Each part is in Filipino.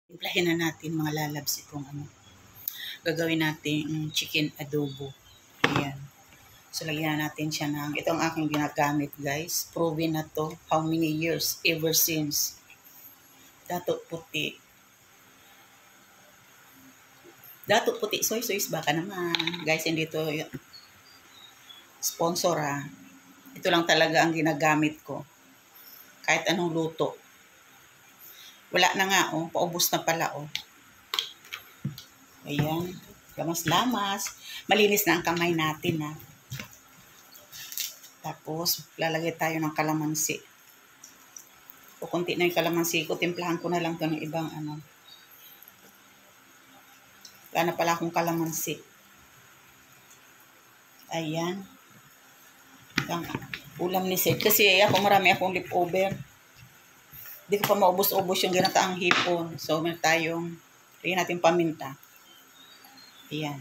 Timplahin na natin mga lalabs itong gagawin natin chicken adobo. Ayan. So, lagyan natin siya ng, ito ang aking ginagamit guys. Proven na to. How many years? Ever since. Dato puti. Dato puti. Soy baka naman. Guys, hindi to sponsor Ito lang talaga ang ginagamit ko. Kahit anong luto. Wala na nga, paubos na pala, Ayan. Lamas-lamas. Malinis na ang kamay natin, Tapos, lalagay tayo ng kalamansi. O konti na yung kalamansi ko. Timplahan ko na lang ito ng ibang Wala na pala akong kalamansi. Ayan. Ang ulam ni Seth. Kasi ako marami akong leftover. Hindi ko pa maubos-ubos yung ginataang hipon. So, meron tayong, lagyan natin paminta. Ayan.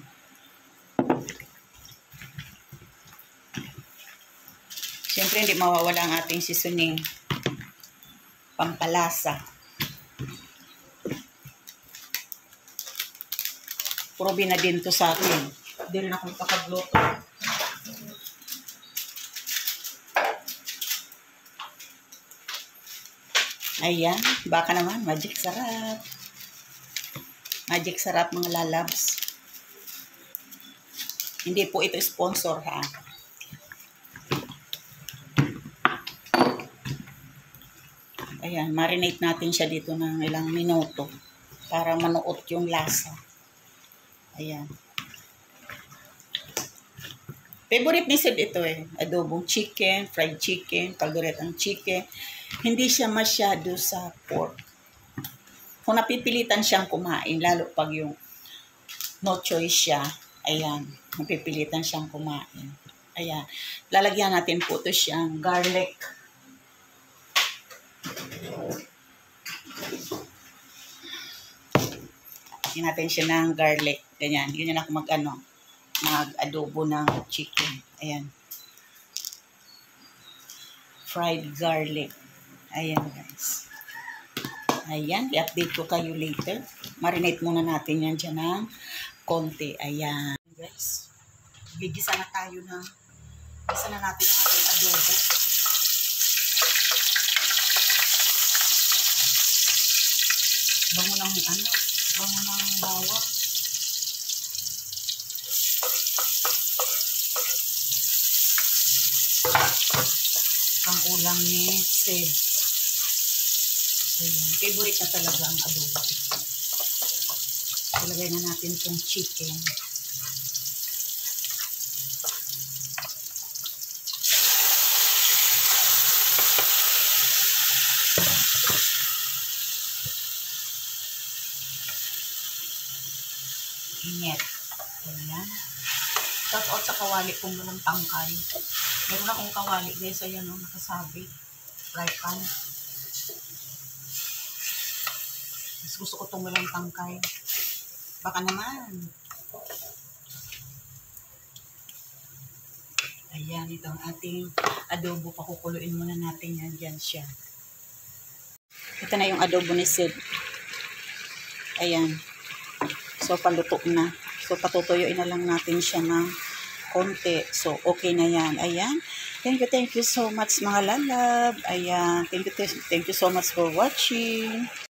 Siyempre, hindi mawawala ang ating seasoning. Pampalasa. Probe na din to sa akin. Hindi rin ako makakagluto. Ayan. Baka naman. Magic sarap. Magic sarap mga lalabs. Hindi po ito sponsor Ayan, marinate natin siya dito ng ilang minuto para manuot yung lasa. Ayan. Favorite ni Sid ito adobong chicken, fried chicken, calderetang chicken. Hindi siya masyado sa pork. Kung napipilitan siyang kumain, lalo pag yung no choice siya, ayan, napipilitan siyang kumain. Ayan, lalagyan natin po ito siyang garlic. Lagyan natin siya ng garlic. Ganyan, yun yung ako mag-adobo ng chicken. Ayan. Fried garlic. Ayan guys. Ayan, i-update ko kayo later. Marinate muna natin yan dyan ng konti. Ayan guys. Gigisa na tayo gisa na natin ang ating adobo. Bango ng bawang. Ang ulam ni Sid. Ayan. Favorite na talaga ang adobo. Ilagay na natin itong chicken. Init. Ayan. Shout out sa kawali kung walang tangkay. Meron akong kawali guys. Ayan nakasabit. Fry pan. Mas gusto ko itong walang tangkay. Baka naman. Ayan, ito ang ating adobo. Pakukuluin muna natin yan. Diyan siya. Ito na yung adobo ni Sid. Ayan. So, paluto na. So, patutuyuin na lang natin siya ng konti. So, okay na yan. Ayan. Thank you so much mga lalab. Ayan. Thank you so much for watching.